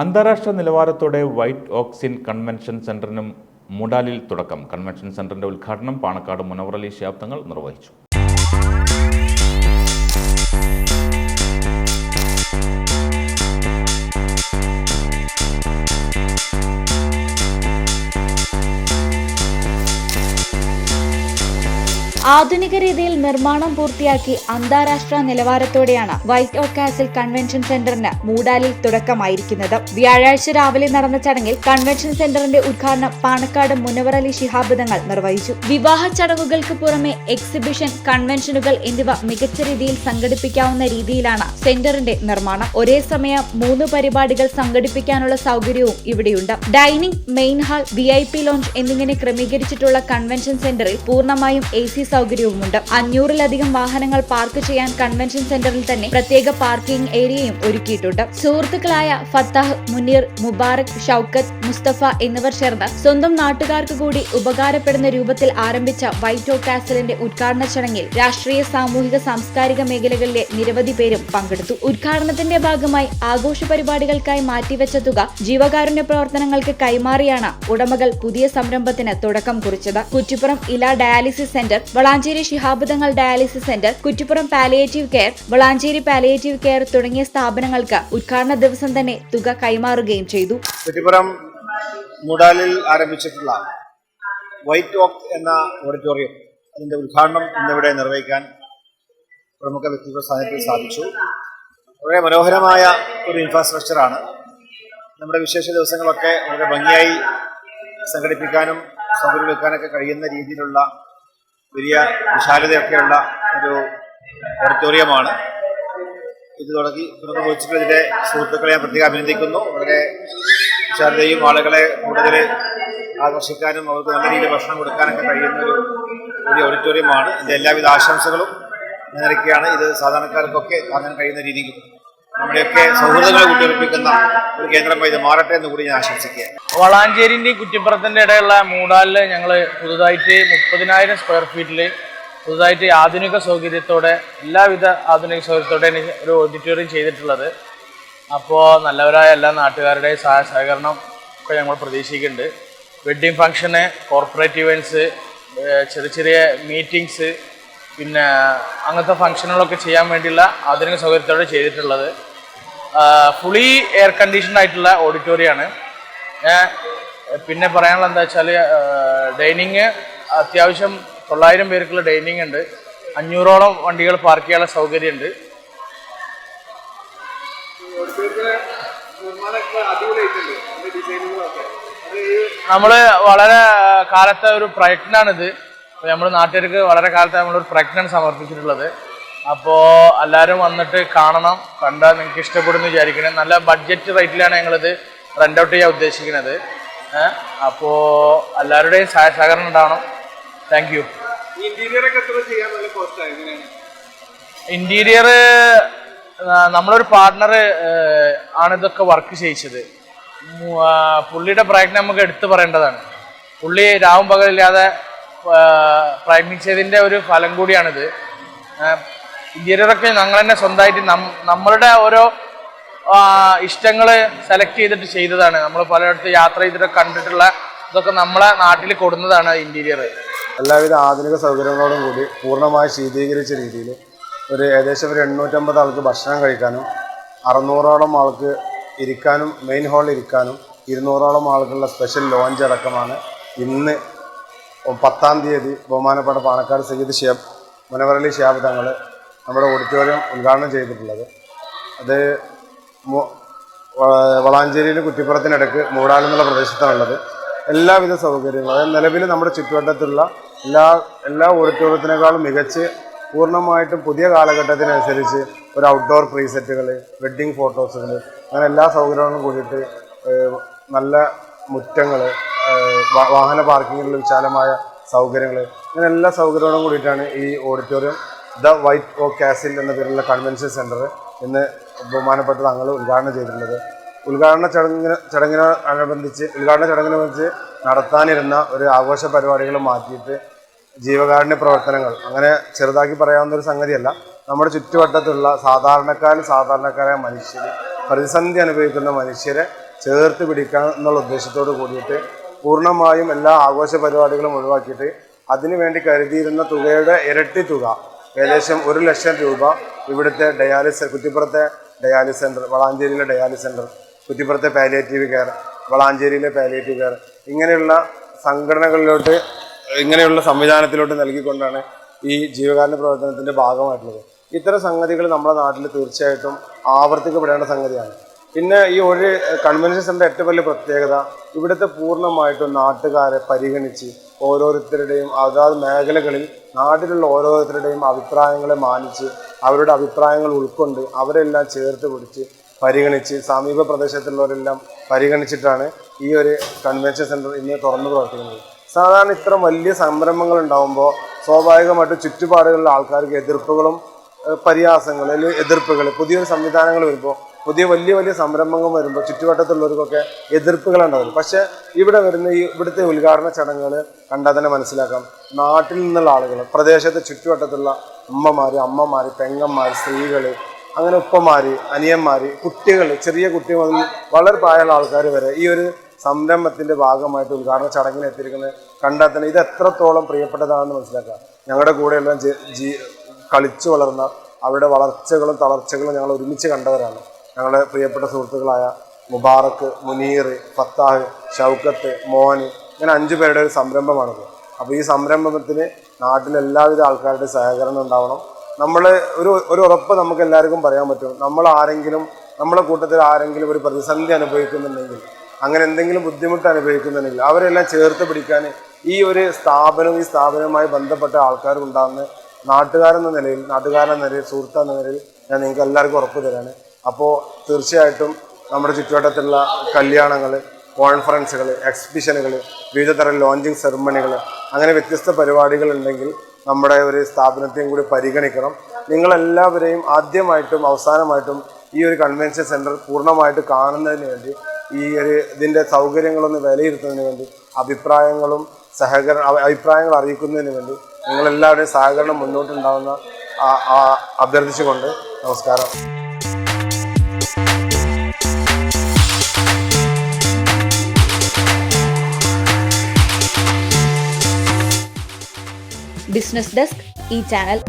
അന്താരാഷ്ട്ര നിലവാരത്തോടെ white auxin convention സെന്ററിനും മൂടാലിൽ തുടക്കം. Convention സെന്ററിന്റെ ഉദ്ഘാടനം പാണക്കാട് മുനവർ അലി ശിഹാബ് തങ്ങൾ നിർവഹിച്ചു. ആധുനിക രീതിയിൽ നിർമ്മാണം പൂർത്തിയാക്കി അന്താരാഷ്ട്ര നിലവാരത്തോടെയാണ് വൈറ്റ് ഓക്ക് കാസിൽ കൺവെൻഷൻ സെന്ററിന് മൂടാലിൽ തുടക്കമായിരിക്കുന്നത്. വ്യാഴാഴ്ച രാവിലെ നടന്ന ചടങ്ങിൽ കൺവെൻഷൻ സെന്ററിന്റെ ഉദ്ഘാടനം പാണക്കാട് മുനവർ അലി ശിഹാബ് തങ്ങൾ നിർവഹിച്ചു. വിവാഹ ചടങ്ങുകൾക്ക് പുറമെ എക്സിബിഷൻ, കൺവെൻഷനുകൾ എന്നിവ മികച്ച രീതിയിൽ സംഘടിപ്പിക്കാവുന്ന രീതിയിലാണ് സെന്ററിന്റെ നിർമ്മാണം. ഒരേ സമയം 3 പരിപാടികൾ സംഘടിപ്പിക്കാനുള്ള സൗകര്യവും ഇവിടെയുണ്ട്. Dining, main hall, VIP launch എന്നിങ്ങനെ ക്രമീകരിച്ചിട്ടുള്ള കൺവെൻഷൻ സെന്ററിൽ പൂർണ്ണമായും AC സൗകര്യവുമുണ്ട്. 500-ലധികം വാഹനങ്ങൾ പാർക്ക് ചെയ്യാൻ കൺവെൻഷൻ സെന്ററിൽ തന്നെ പ്രത്യേക പാർക്കിംഗ് ഏരിയയും ഒരുക്കിയിട്ടുണ്ട്. സുഹൃത്തുക്കളായ ഫത്താഹ്, മുനീർ, മുബാറക്, ഷൌക്കത്ത്, മുസ്തഫ എന്നിവർ ചേർന്ന് സ്വന്തം നാട്ടുകാർക്ക് കൂടി ഉപകാരപ്പെടുന്ന രൂപത്തിൽ ആരംഭിച്ച വൈറ്റ് ഓക്ക് കാസിലിന്റെ ഉദ്ഘാടന ചടങ്ങിൽ രാഷ്ട്രീയ, സാമൂഹിക, സാംസ്കാരിക മേഖലകളിലെ നിരവധി പേരും പങ്കെടുത്തു. ഉദ്ഘാടനത്തിന്റെ ഭാഗമായി ആഘോഷ പരിപാടികൾക്കായി മാറ്റിവെച്ച തുക ജീവകാരുണ്യ പ്രവർത്തനങ്ങൾക്ക് കൈമാറിയാണ് ഉടമകൾ പുതിയ സംരംഭത്തിന് തുടക്കം കുറിച്ചത്. കുറ്റിപ്പുറം ഇല dialysis centre, Valanchery Shihab Thangal dialysis centre, Kuttippuram palliative care, Valanchery palliative care തുടങ്ങിയ സ്ഥാപനങ്ങൾക്ക് ഉദ്ഘാടന ദിവസം തന്നെ തുക കൈമാറുകയും ചെയ്തു. കുറ്റിപ്പുറം മൂടാലിൽ ആരംഭിച്ചിട്ടുള്ള വൈറ്റ് ഓക്ക് എന്ന ഓഡിറ്റോറിയം, അതിന്റെ ഉദ്ഘാടനം ഇന്നിവിടെ നിർവഹിക്കാൻ പ്രമുഖ വ്യക്തികളുടെ സാന്നിധ്യത്തിൽ സാധിച്ചു. വളരെ മനോഹരമായ ഒരു ഇൻഫ്രാസ്ട്രക്ചറാണ്. നമ്മുടെ വിശേഷ ദിവസങ്ങളൊക്കെ വളരെ ഭംഗിയായി സംഘടിപ്പിക്കാനും സംഘടിപ്പിക്കാനൊക്കെ കഴിയുന്ന രീതിയിലുള്ള വലിയ വിശാലതയൊക്കെയുള്ള ഒരു ഓഡിറ്റോറിയമാണ്. ഇത് തുടങ്ങി നിർവഹിച്ചിട്ടുള്ള ഇതിൻ്റെ സുഹൃത്തുക്കളെ ഞാൻ പ്രത്യേകം അഭിനന്ദിക്കുന്നു. വളരെ വിശാലതയും ആളുകളെ കൂടുതൽ ആകർഷിക്കാനും അവർക്ക് നല്ല രീതിയിൽ ഭക്ഷണം കൊടുക്കാനൊക്കെ കഴിയുന്ന ഒരു വലിയ ഓഡിറ്റോറിയമാണ്. ഇതിൻ്റെ എല്ലാവിധ ആശംസകളും നിരക്കുകയാണ്. ഇത് സാധാരണക്കാർക്കൊക്കെ താങ്ങാൻ കഴിയുന്ന രീതിയിൽ നമ്മുടെയൊക്കെ സൗഹൃദങ്ങളെ കൂട്ടിയുറപ്പിക്കുന്ന ഒരു കേന്ദ്രമായി ഇത് മാറട്ടെ എന്ന് കൂടി ഞാൻ ആശംസിക്കുക. വളാഞ്ചേരിൻ്റെയും കുറ്റിപ്പുറത്തിൻ്റെ ഇടയിലുള്ള മൂടാലിൽ ഞങ്ങൾ പുതുതായിട്ട് 30,000 സ്ക്വയർ ഫീറ്റിൽ പുതുതായിട്ട് ആധുനിക സൗകര്യത്തോടെ, എല്ലാവിധ ആധുനിക സൗകര്യത്തോടെയാണ് ഒരു ഓഡിറ്റോറിയം ചെയ്തിട്ടുള്ളത്. അപ്പോൾ നല്ലവരായ എല്ലാ നാട്ടുകാരുടെയും സഹകരണം ഒക്കെ ഞങ്ങൾ പ്രതീക്ഷിക്കുന്നുണ്ട്. വെഡ്ഡിങ് ഫംഗ്ഷന്, കോർപ്പറേറ്റ് ഇവൻറ്റ്സ്, ചെറിയ ചെറിയ മീറ്റിങ്സ്, പിന്നെ അങ്ങനത്തെ ഫംഗ്ഷനുകളൊക്കെ ചെയ്യാൻ വേണ്ടിയുള്ള ആധുനിക സൗകര്യത്തോടെ ചെയ്തിട്ടുള്ളത്. ഫുള്ളി എയർ കണ്ടീഷൻഡ് ആയിട്ടുള്ള ഓഡിറ്റോറിയമാണ്. പിന്നെ പറയാനുള്ള എന്താ വെച്ചാൽ, ഡൈനിങ് അത്യാവശ്യം 900 പേർക്കുള്ള ഡൈനിങ് ഉണ്ട്. 500ഓളം വണ്ടികൾ പാർക്ക് ചെയ്യാനുള്ള സൗകര്യമുണ്ട്. നമ്മൾ വളരെ കാലത്തെ ഒരു പ്രയത്നമാണിത്. നമ്മൾ നാട്ടുകാർക്ക് വളരെ കാലത്ത് നമ്മളൊരു പ്രയത്നം സമർപ്പിച്ചിട്ടുള്ളത്. അപ്പോൾ എല്ലാവരും വന്നിട്ട് കാണണം, കണ്ടാൽ നിങ്ങൾക്ക് ഇഷ്ടപ്പെടുമെന്ന് വിചാരിക്കണേ. നല്ല ബഡ്ജറ്റ് റേറ്റിലാണ് ഞങ്ങളിത് റെൻ്റ് ഔട്ട് ചെയ്യാൻ ഉദ്ദേശിക്കുന്നത്. അപ്പോൾ എല്ലാവരുടെയും സഹകരണം ഉണ്ടാവണം. Thank you. ഇന്റീരിയർ നമ്മളൊരു പാർട്ട്ണർ ആണ് ഇതൊക്കെ വർക്ക് ചെയ്യിച്ചത്. പുള്ളിയുടെ പ്രയത്നം നമുക്ക് എടുത്തു പറയേണ്ടതാണ്. പുള്ളി രാവും പകലില്ലാതെ പ്രയത്നിച്ചതിൻ്റെ ഒരു ഫലം കൂടിയാണിത്. ഇന്റീരിയറൊക്കെ ഞങ്ങൾ തന്നെ സ്വന്തമായിട്ട് നമ്മളുടെ ഓരോ ഇഷ്ടങ്ങൾ സെലക്ട് ചെയ്തിട്ട് ചെയ്തതാണ്. നമ്മൾ പലയിടത്ത് യാത്ര ചെയ്തിട്ട് കണ്ടിട്ടുള്ള ഇതൊക്കെ നമ്മളെ നാട്ടിൽ കൊടുന്നതാണ് ഇന്റീരിയർ. എല്ലാവിധ ആധുനിക സൗകര്യങ്ങളോടും കൂടി പൂർണ്ണമായി ശീതീകരിച്ച രീതിയിൽ ഏകദേശം 850 ആൾക്ക് ഭക്ഷണം കഴിക്കാനും 600ഓളം ആൾക്ക് ഇരിക്കാനും മെയിൻ ഹാളിൽ ഇരിക്കാനും 200ഓളം ആൾക്കുള്ള സ്പെഷ്യൽ ലോഞ്ച് അടക്കമാണ് ഇന്ന് 10-ാം തീയതി ബഹുമാനപ്പെട്ട പാണക്കാട് സയ്യിദ് മുനവർ അലി ശിഹാബ് തങ്ങൾ നമ്മുടെ ഓഡിറ്റോറിയം ഉദ്ഘാടനം ചെയ്തിട്ടുള്ളത്. അത് വളാഞ്ചേരിയിൽ കുറ്റിപ്പുറത്തിനടുക്ക് മൂടാലെന്നുള്ള പ്രദേശത്താണുള്ളത്. എല്ലാവിധ സൗകര്യങ്ങളും, അതായത് നിലവിൽ നമ്മുടെ ചുറ്റുവട്ടത്തുള്ള എല്ലാ ഓഡിറ്റോറിയത്തിനേക്കാളും മികച്ച് പൂർണ്ണമായിട്ടും പുതിയ കാലഘട്ടത്തിനനുസരിച്ച് ഒരു ഔട്ട്ഡോർ പ്രീസെറ്റുകൾ, വെഡ്ഡിങ് ഫോട്ടോസുകൾ, അങ്ങനെ എല്ലാ സൗകര്യങ്ങളും കൂടിയിട്ട് നല്ല മുറ്റങ്ങൾ, വാഹന പാർക്കിങ്ങിലുള്ള വിശാലമായ സൗകര്യങ്ങൾ, ഇങ്ങനെ എല്ലാ സൗകര്യങ്ങളും കൂടിയിട്ടാണ് ഈ auditorium the white oak castle എന്ന പേരുള്ള കൺവെൻഷൻ സെൻറ്റർ ഇന്ന് ബഹുമാനപ്പെട്ട തങ്ങൾ ഉദ്ഘാടനം ചെയ്തിട്ടുള്ളത്. ഉദ്ഘാടന ചടങ്ങിനനുബന്ധിച്ച് നടത്താനിരുന്ന ഒരു ആഘോഷ പരിപാടികൾ മാറ്റിയിട്ട് ജീവകാരുണ്യ പ്രവർത്തനങ്ങൾ, അങ്ങനെ ചെറുതാക്കി പറയാവുന്ന ഒരു സംഗതിയല്ല. നമ്മുടെ ചുറ്റുവട്ടത്തുള്ള സാധാരണക്കാരായ മനുഷ്യർ, പ്രതിസന്ധി അനുഭവിക്കുന്ന മനുഷ്യരെ ചേർത്ത് പിടിക്കാൻ എന്നുള്ള ഉദ്ദേശത്തോട് കൂടിയിട്ട് പൂർണ്ണമായും എല്ലാ ആഘോഷ പരിപാടികളും ഒഴിവാക്കിയിട്ട് അതിനുവേണ്ടി കരുതിയിരുന്ന തുകയുടെ ഇരട്ടി തുക, ഏകദേശം 1 ലക്ഷം രൂപ ഇവിടുത്തെ കുറ്റിപ്പുറത്തെ ഡയാലിസിസ് സെൻറ്റർ, വളാഞ്ചേരിയിലെ ഡയാലിസിസ് സെൻറ്റർ, കുറ്റിപ്പുറത്തെ പാലിയേറ്റീവ് കെയർ, വളാഞ്ചേരിയിലെ പാലിയേറ്റീവ് കെയർ, ഇങ്ങനെയുള്ള സംഘടനകളിലോട്ട്, ഇങ്ങനെയുള്ള സംവിധാനത്തിലോട്ട് നൽകിക്കൊണ്ടാണ് ഈ ജീവകാരുണ്യ പ്രവർത്തനത്തിൻ്റെ ഭാഗമായിട്ടുള്ളത്. ഇത്തരം സംഗതികൾ നമ്മുടെ നാട്ടിൽ തീർച്ചയായിട്ടും ആവർത്തിക്കപ്പെടേണ്ട സംഗതിയാണ്. പിന്നെ ഈ ഒരു കൺവെൻഷൻ സെൻ്റർ ഏറ്റവും വലിയ പ്രത്യേകത, ഇവിടുത്തെ പൂർണ്ണമായിട്ടും നാട്ടുകാരെ പരിഗണിച്ച് ഓരോരുത്തരുടെയും അതാത് മേഖലകളിൽ നാട്ടിലുള്ള ഓരോരുത്തരുടെയും അഭിപ്രായങ്ങളെ മാനിച്ച് അവരുടെ അഭിപ്രായങ്ങൾ ഉൾക്കൊണ്ട് അവരെല്ലാം ചേർത്ത് പിടിച്ച് പരിഗണിച്ച് സമീപ പ്രദേശത്തുള്ളവരെല്ലാം പരിഗണിച്ചിട്ടാണ് ഈ ഒരു കൺവെൻഷൻ സെൻറ്റർ ഇന്ന് തുറന്നു പ്രവർത്തിക്കുന്നത്. സാധാരണ ഇത്തരം വലിയ സംരംഭങ്ങൾ ഉണ്ടാകുമ്പോൾ സ്വാഭാവികമായിട്ടും ചുറ്റുപാടുകളിലെ ആൾക്കാർക്ക് എതിർപ്പുകളും പരിഹാസങ്ങൾ, അല്ലെങ്കിൽ എതിർപ്പുകൾ, പുതിയൊരു സംവിധാനങ്ങൾ വരുമ്പോൾ, പുതിയ വലിയ വലിയ സംരംഭങ്ങൾ വരുമ്പോൾ ചുറ്റുവട്ടത്തുള്ളവർക്കൊക്കെ എതിർപ്പുകളുണ്ടാവും. പക്ഷേ ഇവിടെ വരുന്ന ഇവിടുത്തെ ഉദ്ഘാടന ചടങ്ങുകൾ കണ്ടാൽ തന്നെ മനസ്സിലാക്കാം, നാട്ടിൽ നിന്നുള്ള ആളുകൾ, പ്രദേശത്തെ ചുറ്റുവട്ടത്തുള്ള അമ്മമാർ, പെങ്ങന്മാർ, സ്ത്രീകൾ, അങ്ങനെ ഉപ്പമാർ, അനിയന്മാർ, കുട്ടികൾ, ചെറിയ കുട്ടികൾ മുതൽ വളരെ പ്രായമുള്ള ആൾക്കാർ വരെ ഈ ഒരു സംരംഭത്തിൻ്റെ ഭാഗമായിട്ട് ഉദ്ഘാടന ചടങ്ങിന് എത്തിയിരിക്കുന്നത് കണ്ടാൽ തന്നെ ഇത് എത്രത്തോളം പ്രിയപ്പെട്ടതാണെന്ന് മനസ്സിലാക്കാം. ഞങ്ങളുടെ കൂടെയെല്ലാം കളിച്ചു വളർന്ന അവരുടെ വളർച്ചകളും തളർച്ചകളും ഞങ്ങൾ ഒരുമിച്ച് കണ്ടവരാണ്. ഞങ്ങളുടെ പ്രിയപ്പെട്ട സുഹൃത്തുക്കളായ മുബാറക്ക്, മുനീർ, ഫത്താഹ്, ഷൗക്കത്ത്, മോന്, ഇങ്ങനെ 5 പേരുടെ ഒരു സംരംഭമാണിത്. അപ്പോൾ ഈ സംരംഭത്തിന് നാട്ടിലെ എല്ലാവിധ ആൾക്കാരുടെ സഹകരണം ഉണ്ടാവണം. നമ്മൾ ഒരു ഉറപ്പ് നമുക്ക് എല്ലാവർക്കും പറയാൻ പറ്റും, നമ്മളെ കൂട്ടത്തിൽ ആരെങ്കിലും ഒരു പ്രതിസന്ധി അനുഭവിക്കുന്നുണ്ടെങ്കിൽ, അങ്ങനെ എന്തെങ്കിലും ബുദ്ധിമുട്ട് അനുഭവിക്കുന്നുണ്ടെങ്കിൽ അവരെല്ലാം ചേർത്ത് പിടിക്കാൻ ഈ ഒരു സ്ഥാപനവും ഈ സ്ഥാപനവുമായി ബന്ധപ്പെട്ട ആൾക്കാരുണ്ടാകുന്ന നാട്ടുകാരെന്ന നിലയിൽ, സുഹൃത്തെന്ന നിലയിൽ ഞാൻ നിങ്ങൾക്ക് എല്ലാവർക്കും ഉറപ്പ് തരാണ്. അപ്പോൾ തീർച്ചയായിട്ടും നമ്മുടെ ചുറ്റുവട്ടത്തുള്ള കല്യാണങ്ങൾ, കോൺഫറൻസുകൾ, എക്സിബിഷനുകൾ, വിവിധ തരം ലോഞ്ചിങ് സെറമണികൾ, അങ്ങനെ വ്യത്യസ്ത പരിപാടികൾ ഉണ്ടെങ്കിൽ നമ്മുടെ ഒരു സ്ഥാപനത്തെയും കൂടി പരിഗണിക്കണം. നിങ്ങളെല്ലാവരെയും ആദ്യമായിട്ടും അവസാനമായിട്ടും ഈ ഒരു കൺവെൻഷൻ സെൻറ്റർ പൂർണ്ണമായിട്ട് കാണുന്നതിന് വേണ്ടി, ഇതിൻ്റെ സൗകര്യങ്ങളൊന്ന് വിലയിരുത്തുന്നതിന് വേണ്ടി, അഭിപ്രായങ്ങൾ അറിയിക്കുന്നതിന് വേണ്ടി നിങ്ങളെല്ലാവരുടെയും സഹകരണം മുന്നോട്ടുണ്ടാകുന്ന അഭ്യർത്ഥിച്ചുകൊണ്ട് നമസ്കാരം. ബിസിനസ് ഡെസ്ക്, ഈ ചാനൽ.